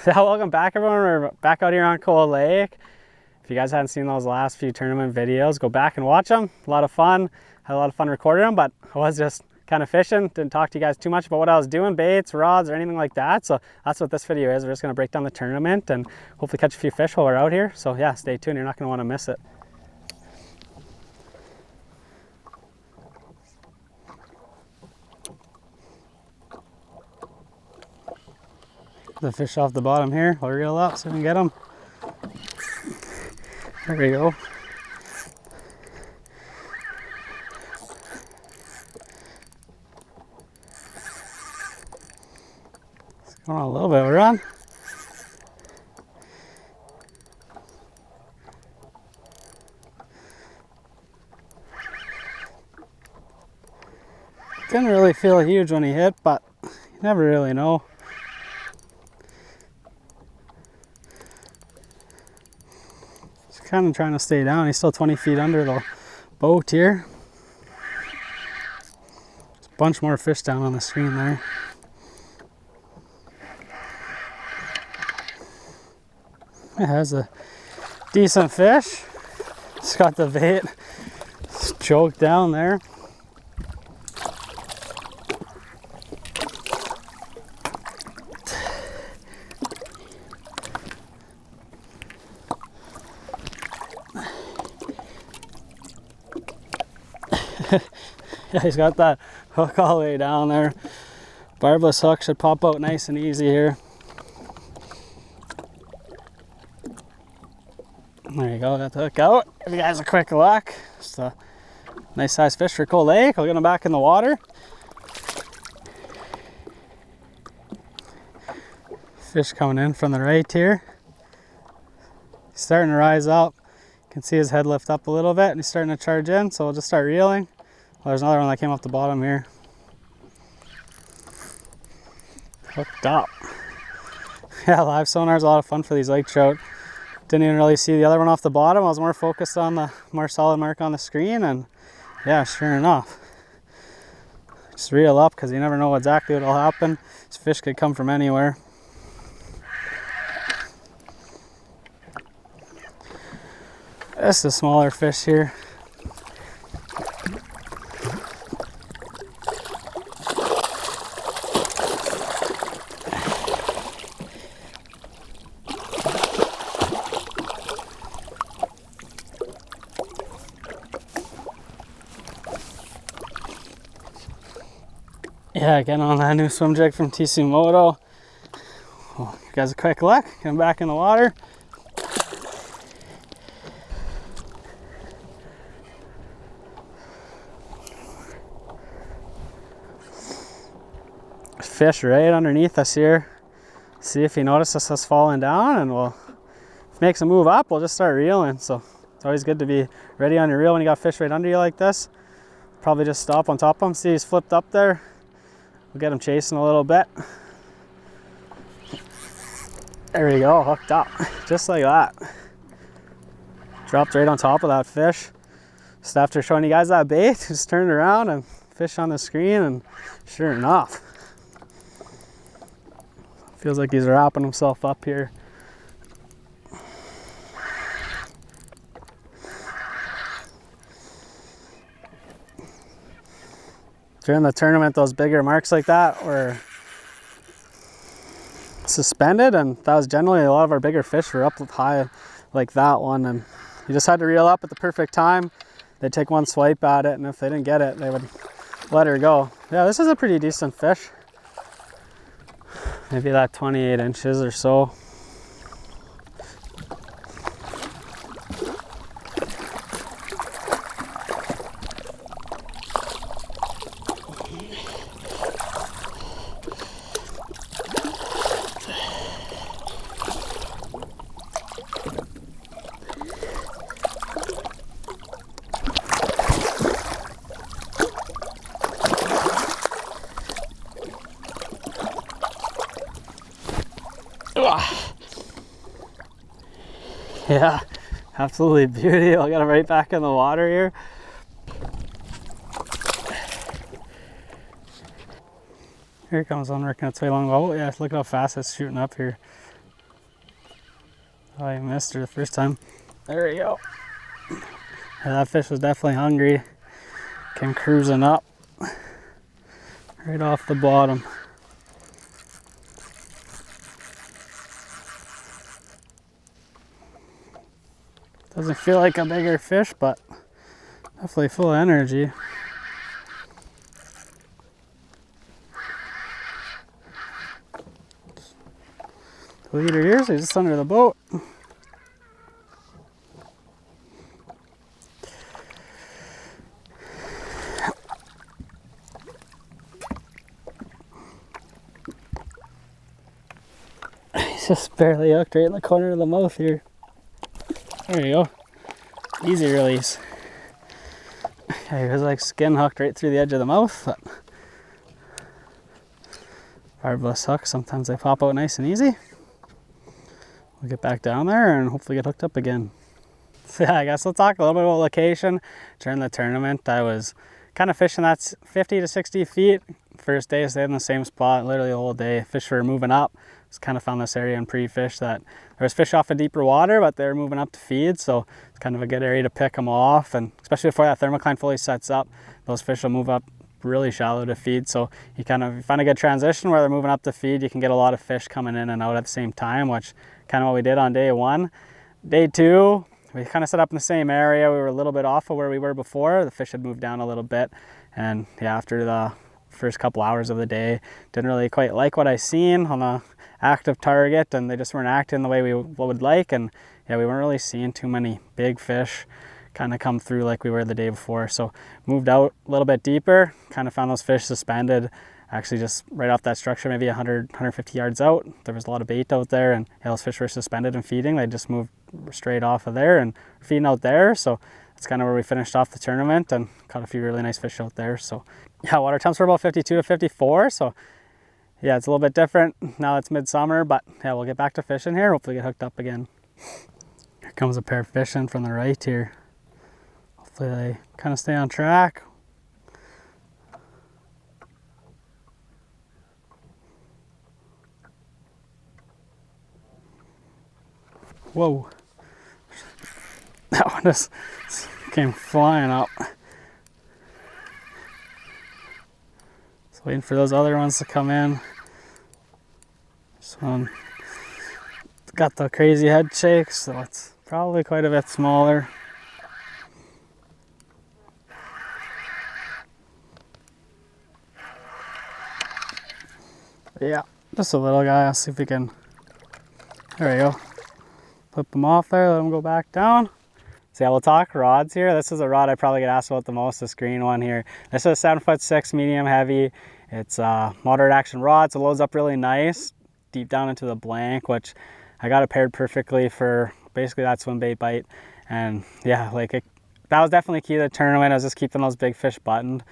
Yeah, welcome back everyone. We're back out here on Cold Lake. If you guys hadn't seen those last few tournament videos, go back and watch them. A lot of fun. Had a lot of fun recording them, but I was just kind of fishing. Didn't talk to you guys too much about what I was doing, baits, rods, or anything like that. So that's what this video is. We're just gonna break down the tournament and hopefully catch a few fish while we're out here. So yeah, stay tuned. You're not gonna wanna miss it. The fish off the bottom here. I'll reel up so we can get them. There we go. It's going on a little bit. We're on. Didn't really feel huge when he hit, but you never really know. Kind of trying to stay down. He's still 20 feet under the boat here. There's a bunch more fish down on the screen there. It has a decent fish. It's got the bait choked down there. Yeah, he's got that hook all the way down there. Barbless hook should pop out nice and easy here. There you go, got the hook out. Give you guys a quick look. Just a nice size fish for Cold Lake. I'll get him back in the water. Fish coming in from the right here. He's starting to rise up. You can see his head lift up a little bit and he's starting to charge in, so we'll just start reeling. Well, there's another one that came off the bottom here. Hooked up. Yeah, live sonar is a lot of fun for these lake trout. Didn't even really see the other one off the bottom. I was more focused on the more solid mark on the screen, and yeah, sure enough. Just reel up because you never know exactly what will happen. This fish could come from anywhere. This is a smaller fish here. Yeah, getting on that new swim jig from Moto. Well, you guys a quick look. Get him back in the water. Fish right underneath us here. See if he notices us falling down, and we'll, if he makes a move up, we'll just start reeling. So it's always good to be ready on your reel when you got fish right under you like this. Probably just stop on top of him. See, he's flipped up there. We'll get him chasing a little bit. There we go, hooked up, just like that. Dropped right on top of that fish. Just after showing you guys that bait, just turned around and fish on the screen, and sure enough. Feels like he's wrapping himself up here. During the tournament, those bigger marks like that were suspended, and that was generally a lot of our bigger fish were up high like that one, and you just had to reel up at the perfect time. They'd take one swipe at it, and if they didn't get it, they would let her go. Yeah, this is a pretty decent fish. Maybe that 28 inches or so. Yeah, absolutely beauty. I'll get him right back in the water here. Here comes one working its way along. Oh yeah, look how fast it's shooting up here. Oh, I missed her the first time. There we go. Yeah, that fish was definitely hungry. Came cruising up right off the bottom. Doesn't feel like a bigger fish, but definitely full of energy. The leader here, so he's just under the boat. He's just barely hooked right in the corner of the mouth here. There you go. Easy release. Yeah, he was like skin hooked right through the edge of the mouth, but barbless hooks, sometimes they pop out nice and easy. We'll get back down there and hopefully get hooked up again. So yeah, I guess we'll talk a little bit about location. During the tournament, I was kind of fishing that 50 to 60 feet. First day, I stayed in the same spot literally the whole day. Fish were moving up. Just kind of found this area and pre-fish that there was fish off of deeper water, but they were moving up to feed. So it's kind of a good area to pick them off. And especially before that thermocline fully sets up, those fish will move up really shallow to feed. So you kind of find a good transition where they're moving up to feed. You can get a lot of fish coming in and out at the same time, which kind of what we did on day one. Day two, we kind of set up in the same area. We were a little bit off of where we were before. The fish had moved down a little bit. And yeah, after the first couple hours of the day, didn't really quite like what I seen on the active target, and they just weren't acting the way we would like. And yeah, we weren't really seeing too many big fish kind of come through like we were the day before. So moved out a little bit deeper, kind of found those fish suspended actually just right off that structure, maybe 100, 150 yards out. There was a lot of bait out there, and yeah, those fish were suspended and feeding. They just moved straight off of there and feeding out there. So that's kind of where we finished off the tournament and caught a few really nice fish out there. So yeah, water temps were about 52 to 54. So yeah, it's a little bit different now it's midsummer, but yeah, we'll get back to fishing here. Hopefully get hooked up again. Here comes a pair fishing from the right here. Hopefully they kind of stay on track. Whoa. That one just came flying up. Just waiting for those other ones to come in. This one got the crazy head shake, so it's probably quite a bit smaller. Yeah, just a little guy. I'll see if we can. There we go. Flip them off there, let them go back down. So yeah, we'll talk rods here. This is a rod I probably get asked about the most, this green one here. This is a 7'6" medium heavy. It's a moderate action rod, so it loads up really nice, deep down into the blank, which I got it paired perfectly for basically that swim bait bite. And yeah, that was definitely key to the tournament. I was just keeping those big fish buttoned.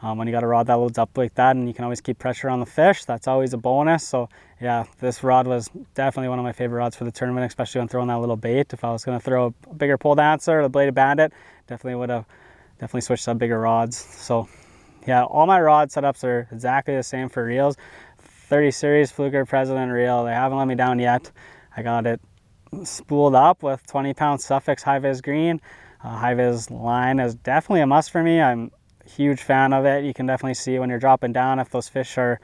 When you got a rod that loads up like that and you can always keep pressure on the fish, that's always a bonus. So yeah, this rod was definitely one of my favorite rods for the tournament, especially when throwing that little bait. If I was going to throw a bigger pole dancer or the bladed bandit, definitely would have switched to bigger rods. So yeah, all my rod setups are exactly the same for reels. 30 series Fluker President reel. They haven't let me down yet. I got it spooled up with 20-pound Suffix high-vis green. High-vis line is definitely a must for me. I'm huge fan of it. You can definitely see when you're dropping down if those fish are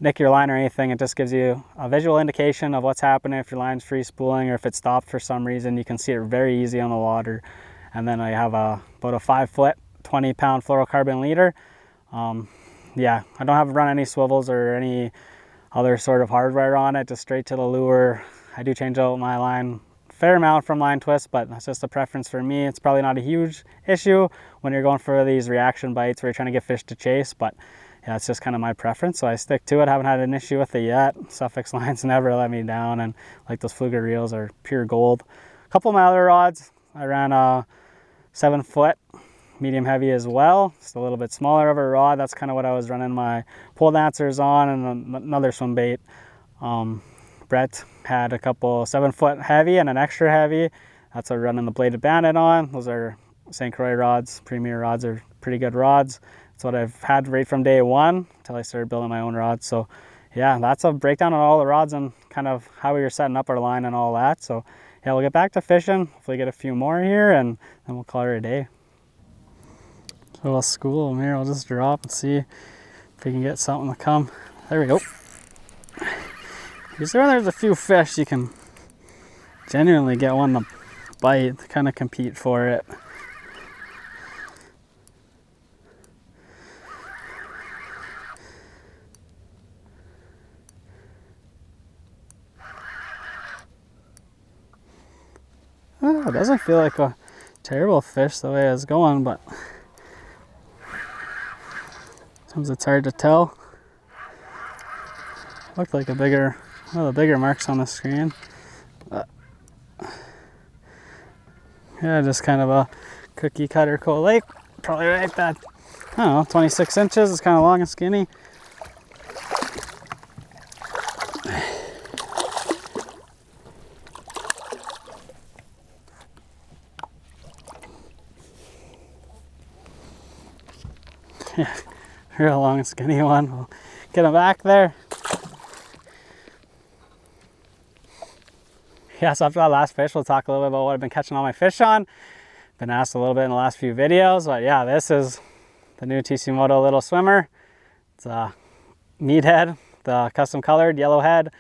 nick your line or anything. It just gives you a visual indication of what's happening. If your line's free spooling or if it stopped for some reason, you can see it very easy on the water. And then I have about a 5-foot 20-pound fluorocarbon leader. Yeah, I don't run any swivels or any other sort of hardware on it, just straight to the lure. I do change out my line fair amount from line twist, but that's just a preference for me. It's probably not a huge issue when you're going for these reaction bites where you're trying to get fish to chase, but yeah, it's just kind of my preference, so I stick to it. Haven't had an issue with it yet. Suffix lines never let me down, and like those Fluger reels are pure gold. A couple of my other rods, I ran a 7-foot medium heavy as well. Just a little bit smaller of a rod. That's kind of what I was running my pole dancers on, and another swim bait. Brett had a couple 7-foot heavy and an extra heavy. That's what I'm running the bladed bandit on. Those are St. Croix rods. Premier rods are pretty good rods. That's what I've had right from day one until I started building my own rods. So yeah, that's a breakdown on all the rods and kind of how we were setting up our line and all that. So yeah, we'll get back to fishing, hopefully get a few more here, and then we'll call it a day. So we'll school them here. I'll just drop and see if we can get something to come. There we go. Usually when there's a few fish, you can genuinely get one to bite, to kind of compete for it. Oh, it doesn't feel like a terrible fish the way it's going, but sometimes it's hard to tell. Looked like one of the bigger marks on the screen. Yeah, just kind of a cookie cutter Cold Lake. Probably right that, I don't know, 26 inches. It's kind of long and skinny. Yeah, real long and skinny one. We'll get him back there. Yeah, so after that last fish, we'll talk a little bit about what I've been catching all my fish on. Been asked a little bit in the last few videos, but yeah, this is the new TC Moto little swimmer. It's a Meathead, the custom colored yellow head,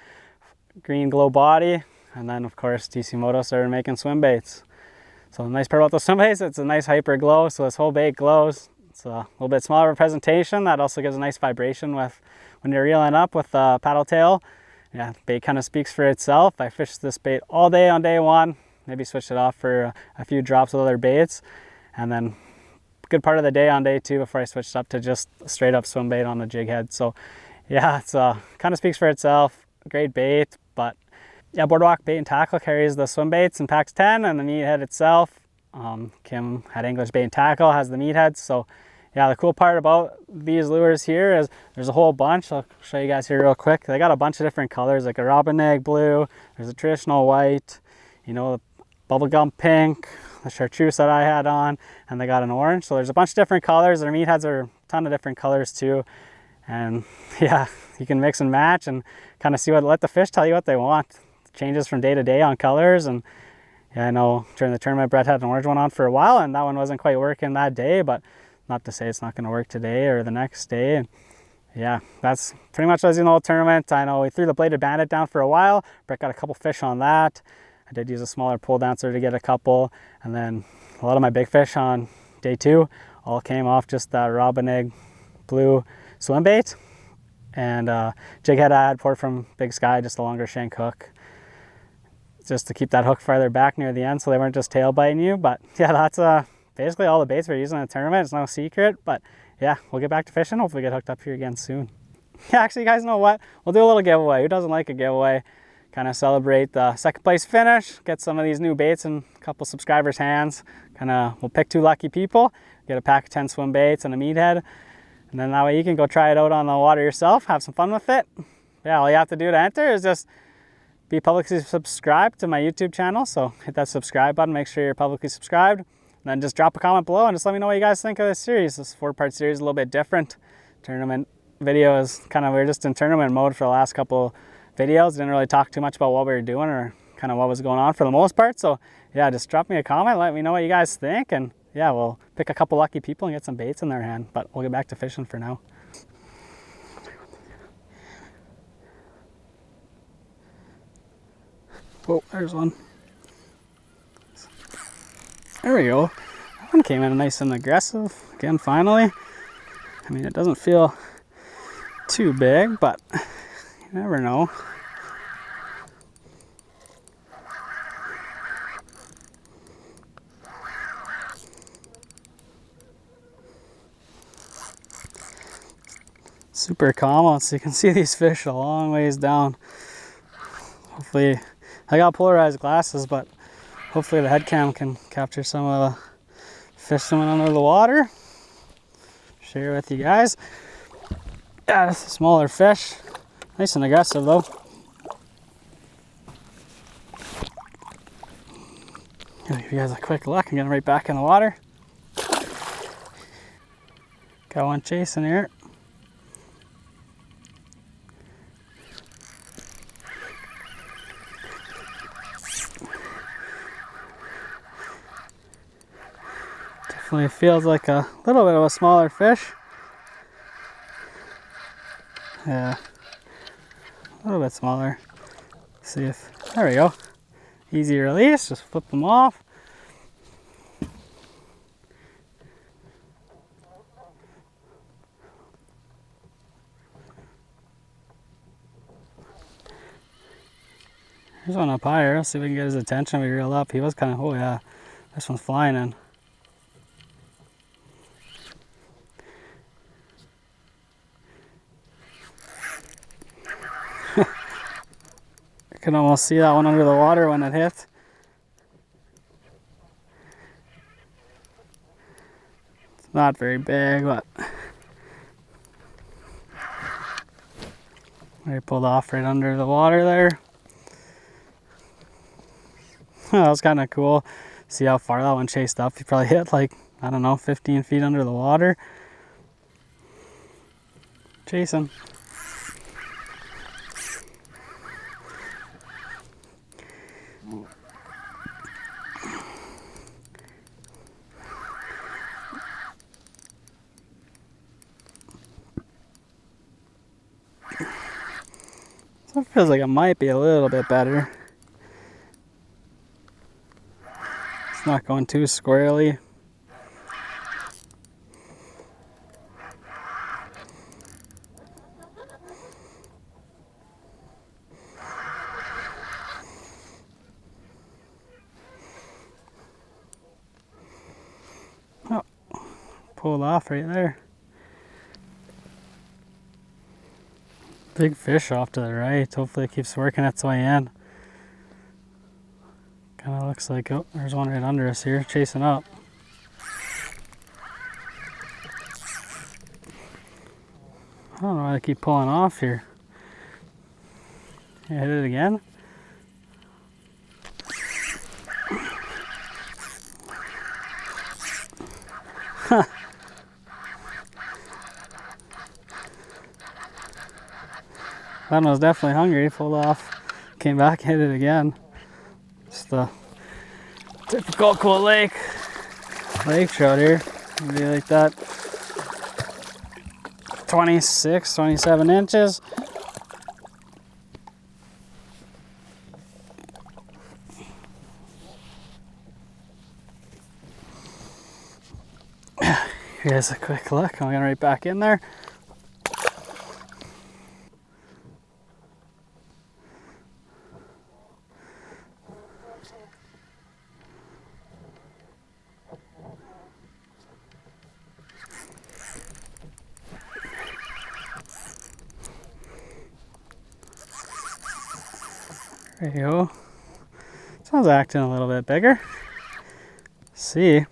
green glow body, and then of course TC Moto started making swim baits. So the nice part about the swim baits, it's a nice hyper glow, so this whole bait glows. It's a little bit smaller of a presentation. That also gives a nice vibration with when you're reeling up with the paddle tail. Yeah, the bait kind of speaks for itself. I fished this bait all day on day one, maybe switched it off for a few drops with other baits, and then a good part of the day on day two before I switched up to just a straight up swim bait on the jig head. So yeah, it's kind of speaks for itself. Great bait, but yeah, Boardwalk Bait and Tackle carries the swim baits in packs 10 and the Meathead itself. Kim at English Bait and Tackle has the Meatheads. So yeah, the cool part about these lures here is there's a whole bunch. I'll show you guys here real quick. They got a bunch of different colors, like a robin egg blue, there's a traditional white, you know, the bubblegum pink, the chartreuse that I had on, and they got an orange. So there's a bunch of different colors. Their Meatheads are a ton of different colors too. And yeah, you can mix and match and kind of let the fish tell you what they want. It changes from day to day on colors. And yeah, I know during the tournament, Brett had an orange one on for a while, and that one wasn't quite working that day, but not to say it's not going to work today or the next day. And yeah, that's pretty much what I was in the whole tournament. I know we threw the bladed bandit down for a while. Brett got a couple fish on that. I did use a smaller pull dancer to get a couple. And then a lot of my big fish on day two all came off just that robin egg blue swim bait. And jig head I had poured from Big Sky, just a longer shank hook, just to keep that hook farther back near the end so they weren't just tail biting you. But yeah, that's basically all the baits we're using in the tournament. It's no secret, but yeah, we'll get back to fishing. Hopefully get hooked up here again soon. Yeah, actually, you guys know what? We'll do a little giveaway. Who doesn't like a giveaway? Kind of celebrate the second place finish, get some of these new baits in a couple subscribers' hands. We'll pick 2 lucky people, get a pack of 10 swim baits and a Meathead, and then that way you can go try it out on the water yourself, have some fun with it. Yeah, all you have to do to enter is just be publicly subscribed to my YouTube channel. So hit that subscribe button, make sure you're publicly subscribed, and then just drop a comment below and just let me know what you guys think of this series. This 4-part series is a little bit different. Tournament video is we're just in tournament mode for the last couple videos. Didn't really talk too much about what we were doing or kind of what was going on for the most part. So yeah, just drop me a comment, let me know what you guys think, and yeah, we'll pick a couple lucky people and get some baits in their hand. But we'll get back to fishing for now. Oh, there's one. There we go. That one came in nice and aggressive. Again, finally. I mean, it doesn't feel too big, but you never know. Super calm, so you can see these fish a long ways down. Hopefully, I got polarized glasses, but hopefully the head cam can capture some of the fish swimming under the water. Share with you guys. Yeah, it's a smaller fish. Nice and aggressive though. I'll give you guys a quick look and get him right back in the water. Got one chasing here. Definitely feels like a little bit of a smaller fish. Yeah, a little bit smaller. See if, there we go. Easy release, just flip them off. There's one up higher. Let's see if we can get his attention. We reel up. He was kind of, oh yeah, this one's flying in. I can almost see that one under the water when it hit. It's not very big, but I pulled off right under the water there. That was kind of cool. See how far that one chased up. He probably hit like, I don't know, 15 feet under the water. Chasing. So it feels like it might be a little bit better. It's not going too squarely. Oh, pulled off right there. Big fish off to the right. Hopefully it keeps working its way in. Kind of looks like, oh, there's one right under us here, chasing up. I don't know why they keep pulling off here. You hit it again? Huh. That one was definitely hungry, pulled off, came back, hit it again. Just the typical Cold Lake trout here. Maybe like that 26, 27 inches. Here's a quick look. I'm going right back in there. There you go. This one's acting a little bit bigger. See.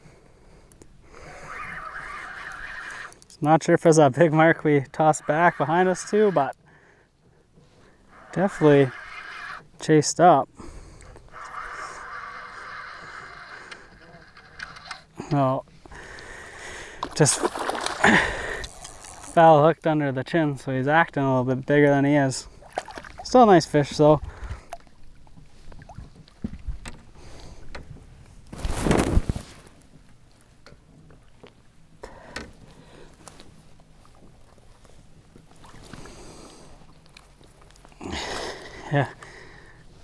Not sure if it's that big mark we tossed back behind us too, but definitely chased up. No, just foul hooked under the chin, so he's acting a little bit bigger than he is. Still a nice fish though. Yeah,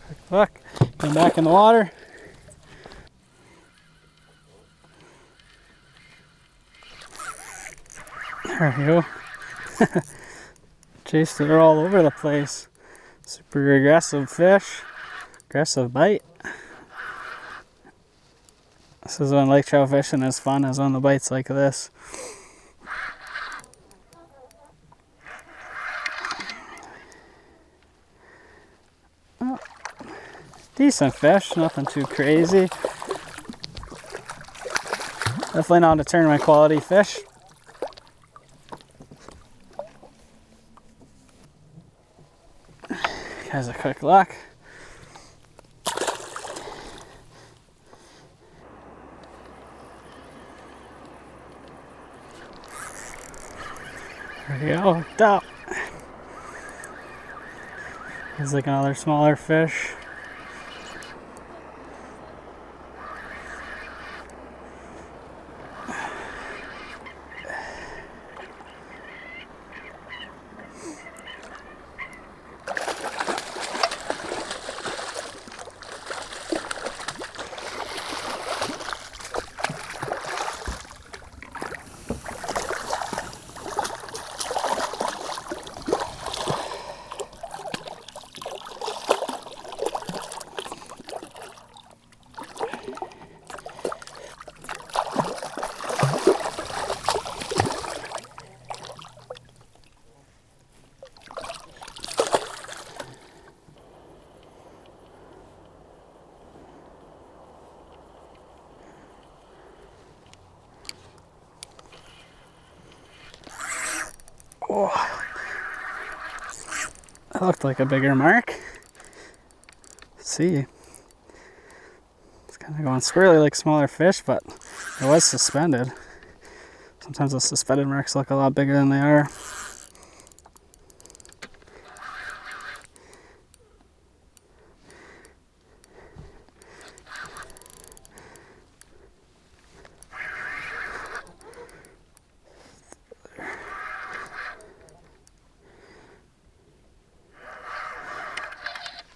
quick look, come back in the water. There we go. Chased it all over the place. Super aggressive fish, aggressive bite. This is when lake trout fishing is fun, is when the bites like this. Oh, decent fish, nothing too crazy. Definitely not a tournament quality fish. Here's a quick look. There we go, hooked up. Here's like another smaller fish. Oh, that looked like a bigger mark. Let's see. It's kind of going squirrely like smaller fish, but it was suspended. Sometimes those suspended marks look a lot bigger than they are.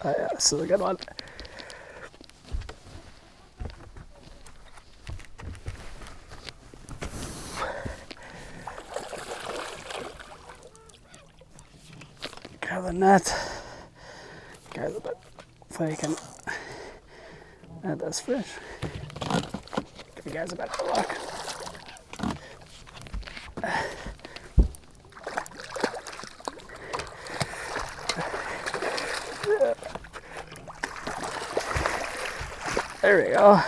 Oh yeah, this is a good one. Grab the net. Grab the bit. Hopefully I can add this fish. Give you guys a better look. There we go.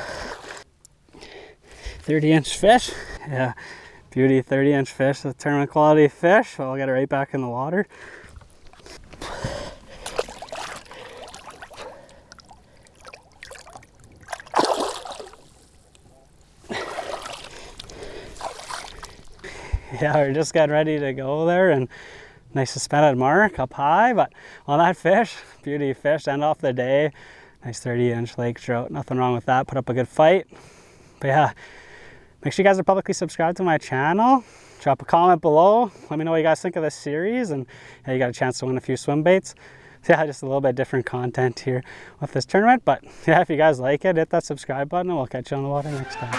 30-inch fish. Yeah, beauty 30-inch fish. The tournament quality fish. So I'll get it right back in the water. Yeah, we're just getting ready to go there, and nice suspended mark up high, but on that fish, beauty fish, end off the day. Nice 30-inch lake trout, nothing wrong with that. Put up a good fight. But yeah, make sure you guys are publicly subscribed to my channel. Drop a comment below. Let me know what you guys think of this series, and yeah, you got a chance to win a few swim baits. So yeah, just a little bit different content here with this tournament. But yeah, if you guys like it, hit that subscribe button, and we'll catch you on the water next time.